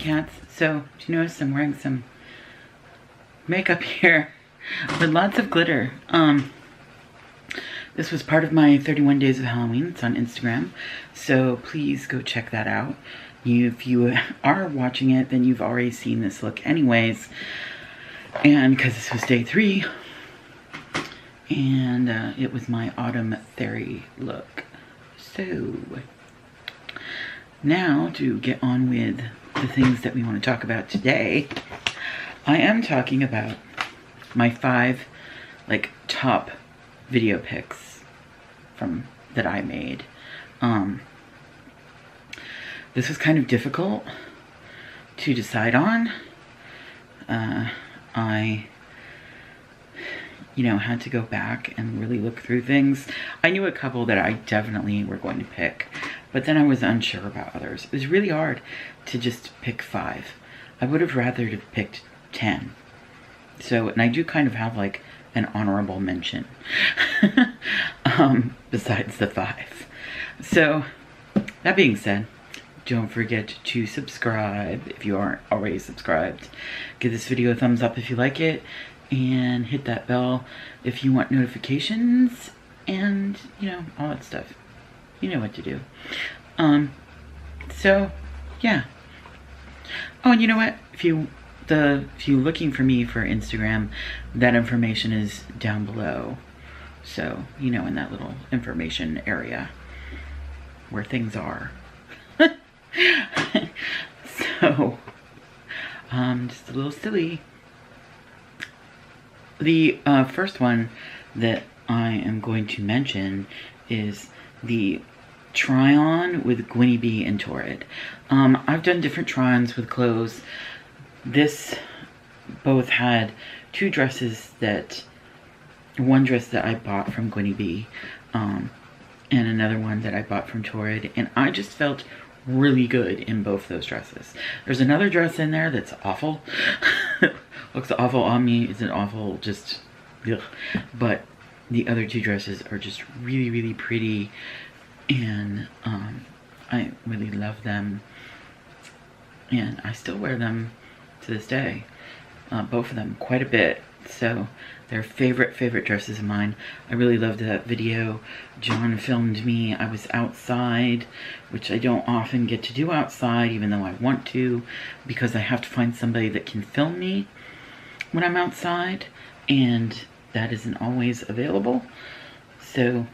cats. So, do you notice I'm wearing some makeup here with lots of glitter? This was part of my 31 Days of Halloween. It's on Instagram, so please go check that out. If you are watching it, then you've already seen this look anyways, and because this was day 3, and it was my autumn fairy look. So now to get on with the things that we want to talk about today, I am talking about my 5 like top video picks from that I made. This was kind of difficult to decide on. I had to go back and really look through things. I knew a couple that I definitely were going to pick, but then I was unsure about others. It was really hard to just pick 5. I would have rather have picked 10. So, and I do kind of have like an honorable mention besides the 5. So, that being said, don't forget to subscribe if you aren't already subscribed. Give this video a thumbs up if you like it, and hit that bell if you want notifications, and all that stuff. You know what to do. So yeah. Oh, and you know what? If you're looking for me for Instagram, that information is down below. So, in that little information area where things are. So, just a little silly. The first one that I am going to mention is the try-on with Gwynniebee and Torrid. I've done different try-ons with clothes. This both had 2 dresses one dress that I bought from Gwynniebee, and another one that I bought from Torrid, and I just felt really good in both those dresses. There's another dress in there that's awful. Looks awful on me. Isn't awful, just ugh. But the other 2 dresses are just really, really pretty, and I really love them, and I still wear them to this day. Both of them quite a bit. So they're favorite dresses of mine. I really loved that video. John filmed me. I was outside, which I don't often get to do outside, even though I want to, because I have to find somebody that can film me when I'm outside, and that isn't always available. So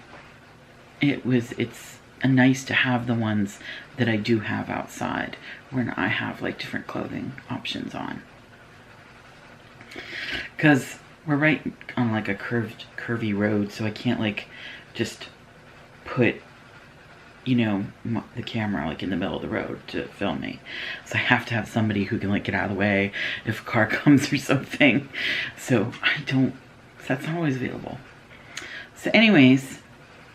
it's nice to have the ones that I do have outside, when I have like different clothing options on. Because we're right on like a curvy road, so I can't like just put, the camera like in the middle of the road to film me. So I have to have somebody who can like get out of the way if a car comes or something. So that's not always available. So anyways,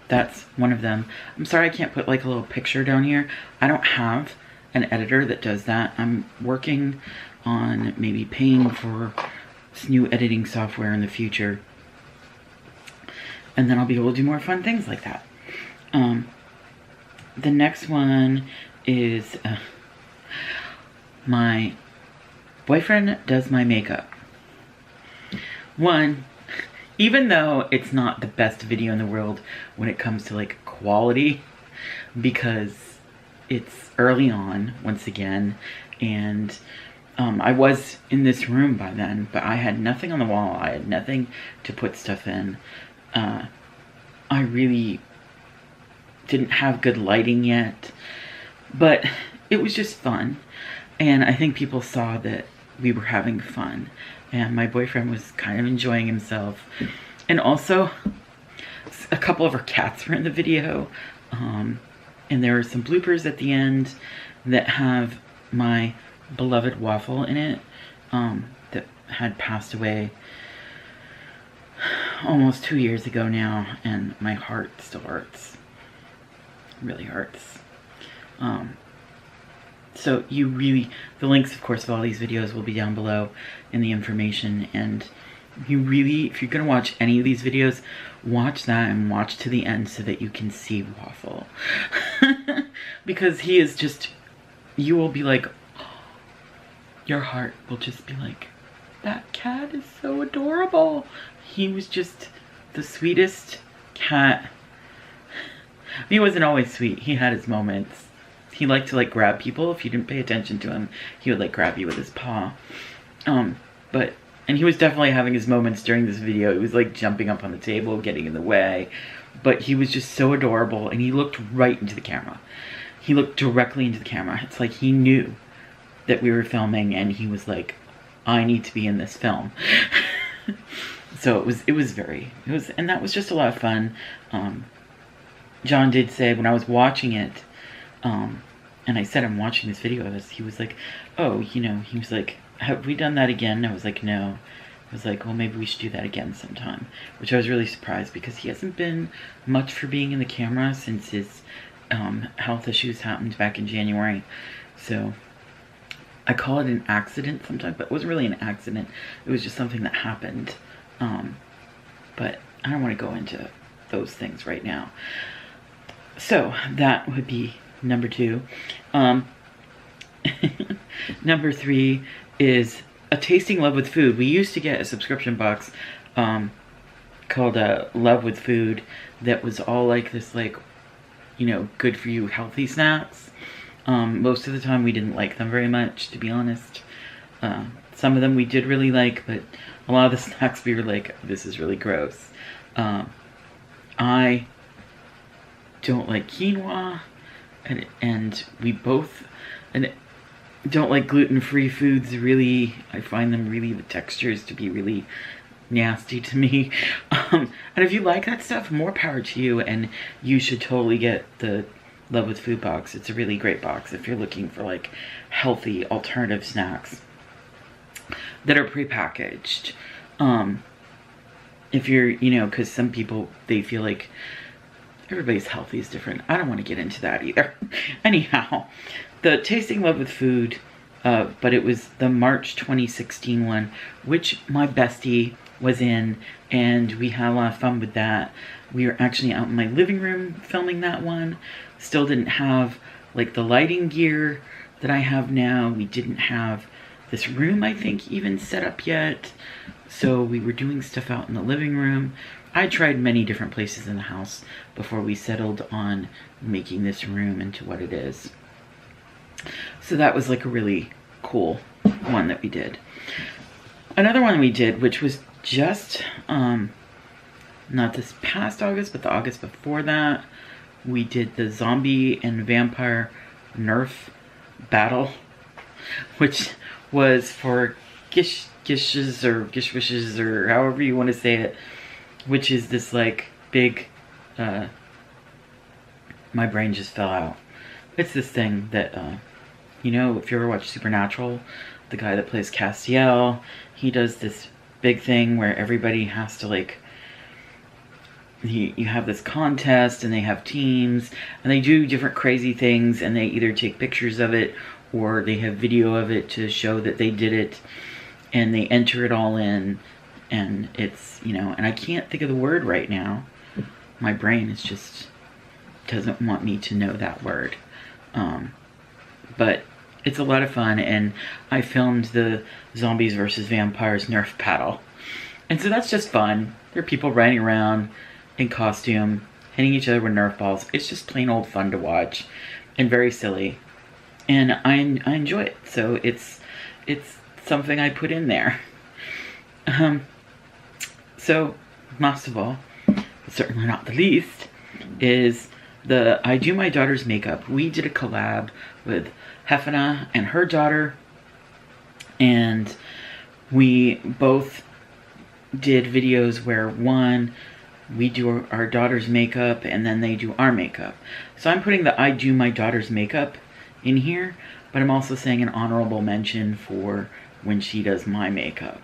that's one of them. I'm sorry I can't put like a little picture down here. I don't have an editor that does that. I'm working on maybe paying for new editing software in the future, and then I'll be able to do more fun things like that. The next one is my boyfriend does my makeup. Even though it's not the best video in the world when it comes to like quality, because it's early on once again, and I was in this room by then, but I had nothing on the wall. I had nothing to put stuff in. I really didn't have good lighting yet, but it was just fun. And I think people saw that we were having fun, and my boyfriend was kind of enjoying himself. And also, a couple of our cats were in the video, and there were some bloopers at the end that have my beloved Waffle in it, that had passed away almost 2 years ago now, and my heart still hurts. Really hurts. So the links, of course, of all these videos will be down below in the information, and if you're gonna watch any of these videos, watch that and watch to the end so that you can see Waffle. Because he is just, you will be like, your heart will just be like, that cat is so adorable. He was just the sweetest cat. He wasn't always sweet. He had his moments. He liked to like grab people. If you didn't pay attention to him, he would like grab you with his paw. And he was definitely having his moments during this video. He was like jumping up on the table, getting in the way. But he was just so adorable, and he looked right into the camera. He looked directly into the camera. It's like he knew that we were filming, and he was like, I need to be in this film. So and that was just a lot of fun. John did say when I was watching it, and I said I'm watching this video of us, he was like, oh, you know, he was like, have we done that again? I was like, no. I was like, well, maybe we should do that again sometime. Which I was really surprised because he hasn't been much for being in the camera since his health issues happened back in January. So I call it an accident sometimes, but it wasn't really an accident. It was just something that happened. But I don't want to go into those things right now. So that would be number 2. Number 3 is a tasting love with food. We used to get a subscription box called Love with Food that was all like this, like, you know, good for you healthy snacks. Most of the time we didn't like them very much, to be honest. Some of them we did really like, but a lot of the snacks we were like, this is really gross. I don't like quinoa, and we both don't like gluten-free foods. Really, I find them really, the textures to be really nasty to me. And if you like that stuff, more power to you, and you should totally get the Love with Food box. It's a really great box if you're looking for like healthy alternative snacks that are prepackaged. If you're, you know, because some people, they feel like everybody's healthy is different. I don't want to get into that either. Anyhow, the Tasting Love with Food, but it was the March 2016 one, which my bestie was in, and we had a lot of fun with that. We were actually out in my living room filming that one. Still didn't have like the lighting gear that I have now. We didn't have this room, I think, even set up yet. So we were doing stuff out in the living room. I tried many different places in the house before we settled on making this room into what it is. So that was like a really cool one that we did. Another one we did, which was just, not this past August, but the August before that, we did the zombie and vampire nerf battle, which was for Gishes or Gishwishes or however you want to say it, which is this like big, my brain just fell out. It's this thing that, you know, if you ever watch Supernatural, the guy that plays Castiel, he does this big thing where everybody has to like, you have this contest and they have teams and they do different crazy things, and they either take pictures of it or they have video of it to show that they did it, and they enter it all in, and it's, you know, and I can't think of the word right now. My brain is just doesn't want me to know that word. But it's a lot of fun, and I filmed the Zombies versus Vampires Nerf battle. And so that's just fun. There are people running around in costume, hitting each other with Nerf balls. It's just plain old fun to watch, and very silly. And I enjoy it. So it's something I put in there. So, most of all, but certainly not the least, is the I Do My Daughter's Makeup. We did a collab with Hefina and her daughter, and we both did videos where one, we do our daughter's makeup and then they do our makeup. So I'm putting the I Do My Daughter's Makeup in here, but I'm also saying an honorable mention for when she does my makeup.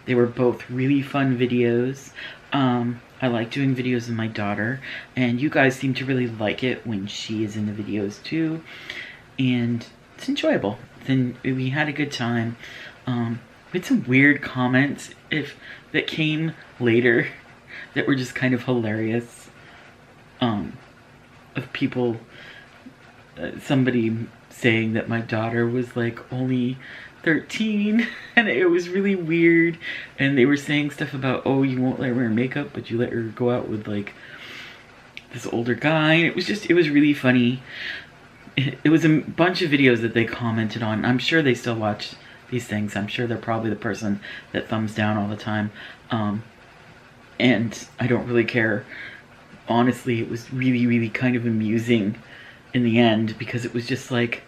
They were both really fun videos. I like doing videos of my daughter, and you guys seem to really like it when she is in the videos too, and it's enjoyable. Then we had a good time. We had some weird comments that came later that were just kind of hilarious, of people, somebody saying that my daughter was like only 13, and it was really weird. And they were saying stuff about, oh, you won't let her wear makeup, but you let her go out with like this older guy. It was really funny. It was a bunch of videos that they commented on. I'm sure they still watch these things. I'm sure they're probably the person that thumbs down all the time. And I don't really care. Honestly, it was really, really kind of amusing in the end, because it was just like,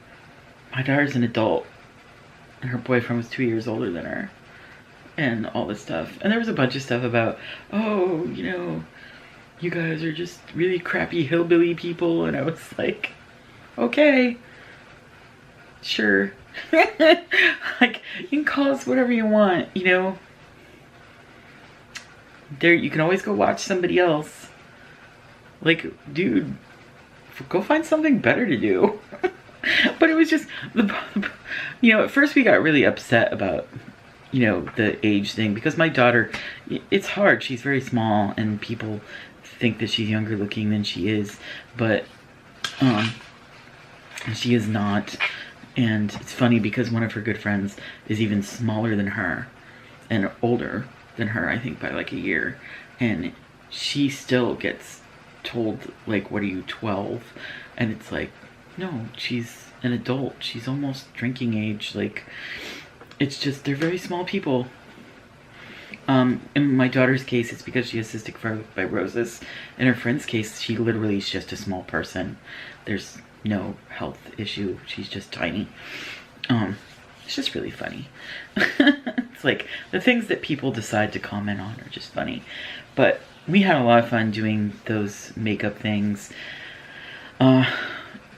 my daughter's an adult and her boyfriend was 2 years older than her and all this stuff. And there was a bunch of stuff about, oh, you know, you guys are just really crappy hillbilly people. And I was like, okay, sure. Like, you can call us whatever you want, you know. There, you can always go watch somebody else. Like, dude, go find something better to do. But it was just, you know, at first we got really upset about, you know, the age thing, because my daughter, it's hard. She's very small and people think that she's younger looking than she is, but she is not. And it's funny because one of her good friends is even smaller than her and older than her, I think by like a year, and she still gets told like, what are you, 12? And it's like, no, she's an adult. She's almost drinking age. Like, it's just, they're very small people. In my daughter's case, it's because she has cystic fibrosis. In her friend's case, she literally is just a small person. There's no health issue. She's just tiny. It's just really funny. It's like, the things that people decide to comment on are just funny. But we had a lot of fun doing those makeup things.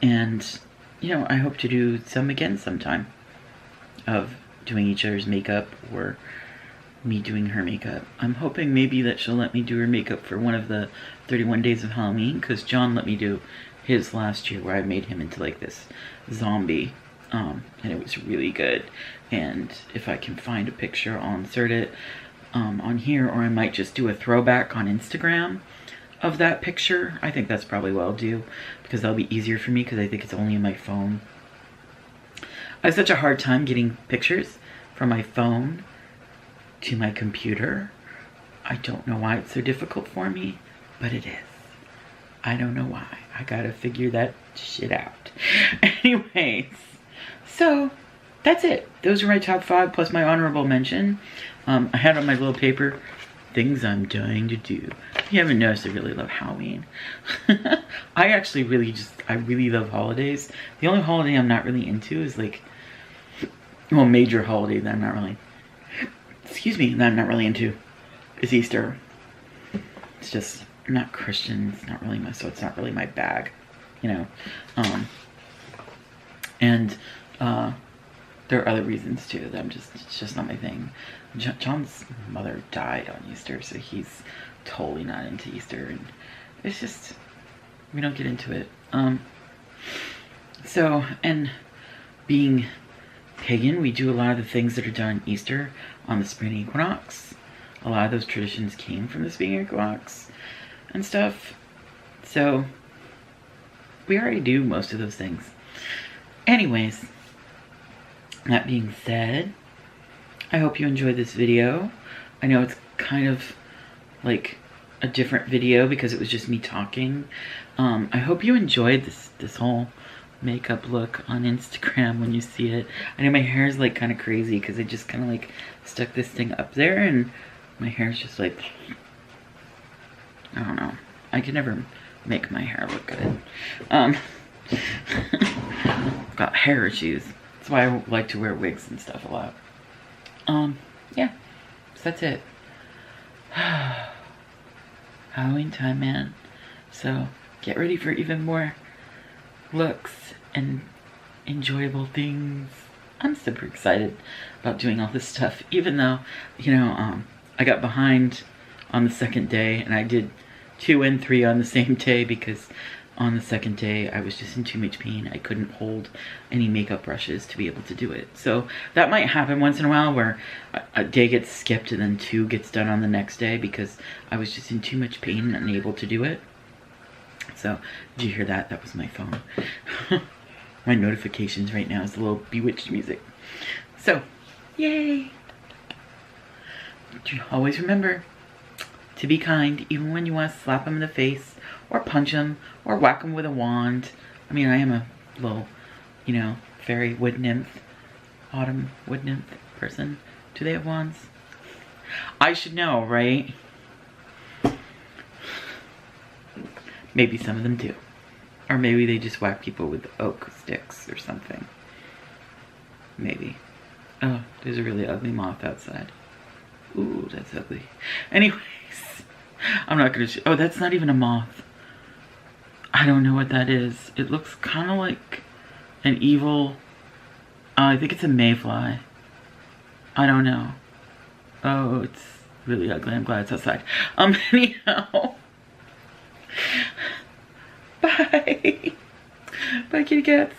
And, you know, I hope to do some again sometime, of doing each other's makeup, or me doing her makeup. I'm hoping maybe that she'll let me do her makeup for one of the 31 days of Halloween, because John let me do his last year, where I made him into like this zombie, and it was really good. And if I can find a picture, I'll insert it on here, or I might just do a throwback on Instagram of that picture. I think that's probably what I'll do, because that'll be easier for me, because I think it's only in my phone. I have such a hard time getting pictures from my phone to my computer. I don't know why it's so difficult for me, but it is. I don't know why. I gotta figure that shit out. Anyways, so that's it. Those are my top 5 plus my honorable mention. I had on my little paper, things I'm dying to do. If you haven't noticed, I really love Halloween. I actually really love holidays. The only holiday I'm not really into is like, well, major holiday that I'm not really, that I'm not really into is Easter. It's just, I'm not Christian, it's not really so it's not really my bag, you know. And there are other reasons too that it's just not my thing. John's mother died on Easter, so he's totally not into Easter, and it's just, we don't get into it. So, and being pagan, we do a lot of the things that are done Easter on the spring equinox. A lot of those traditions came from the spring equinox and stuff. So, we already do most of those things. Anyways, that being said, I hope you enjoyed this video. I know it's kind of like a different video because it was just me talking. I hope you enjoyed this whole makeup look on Instagram when you see it. I know my hair is like kind of crazy because I just kind of like stuck this thing up there, and my hair is just like, I don't know. I can never make my hair look good. I've got hair issues. That's why I like to wear wigs and stuff a lot. Yeah, so that's it. Halloween time, man. So get ready for even more looks and enjoyable things. I'm super excited about doing all this stuff, even though, you know, I got behind on the second day, and I did 2 and 3 on the same day because on the second day I was just in too much pain. I couldn't hold any makeup brushes to be able to do it. So that might happen once in a while where a day gets skipped and then 2 gets done on the next day because I was just in too much pain and unable to do it. So, did you hear that? That was my phone. My notifications right now is a little bewitched music. So, yay! Always remember to be kind, even when you want to slap them in the face, or punch them, or whack them with a wand. I mean, I am a little, you know, fairy wood nymph, autumn wood nymph person. Do they have wands? I should know, right? Maybe some of them do. Or maybe they just whack people with oak sticks or something. Maybe. Oh, there's a really ugly moth outside. Ooh, that's ugly. Anyways, I'm not gonna oh, that's not even a moth. I don't know what that is. It looks kind of like an evil, I think it's a mayfly. I don't know. Oh, it's really ugly. I'm glad it's outside. Anyhow. Bye. Bye, kitty cats.